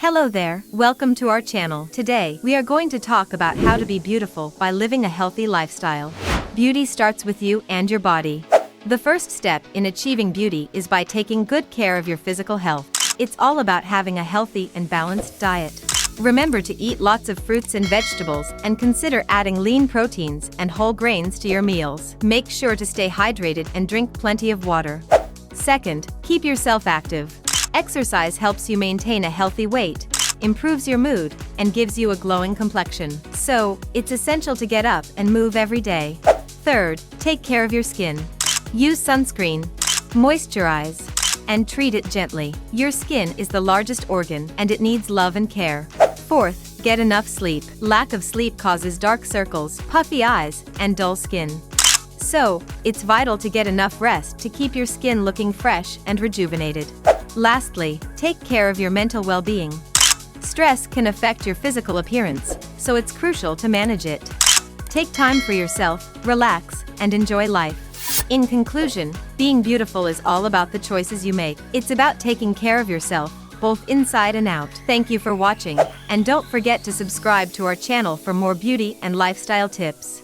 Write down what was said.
Hello there, welcome to our channel. Today, we are going to talk about how to be beautiful by living a healthy lifestyle. Beauty starts with you and your body. The first step in achieving beauty is by taking good care of your physical health. It's all about having a healthy and balanced diet. Remember to eat lots of fruits and vegetables and consider adding lean proteins and whole grains to your meals. Make sure to stay hydrated and drink plenty of water. Second, keep yourself active. Exercise helps you maintain a healthy weight, improves your mood, and gives you a glowing complexion. So, it's essential to get up and move every day. Third, take care of your skin. Use sunscreen, moisturize, and treat it gently. Your skin is the largest organ and it needs love and care. Fourth, get enough sleep. Lack of sleep causes dark circles, puffy eyes, and dull skin. So, it's vital to get enough rest to keep your skin looking fresh and rejuvenated. Lastly, take care of your mental well-being. Stress can affect your physical appearance, so it's crucial to manage it. Take time for yourself, relax, and enjoy life. In conclusion, being beautiful is all about the choices you make. It's about taking care of yourself, both inside and out. Thank you for watching, and don't forget to subscribe to our channel for more beauty and lifestyle tips.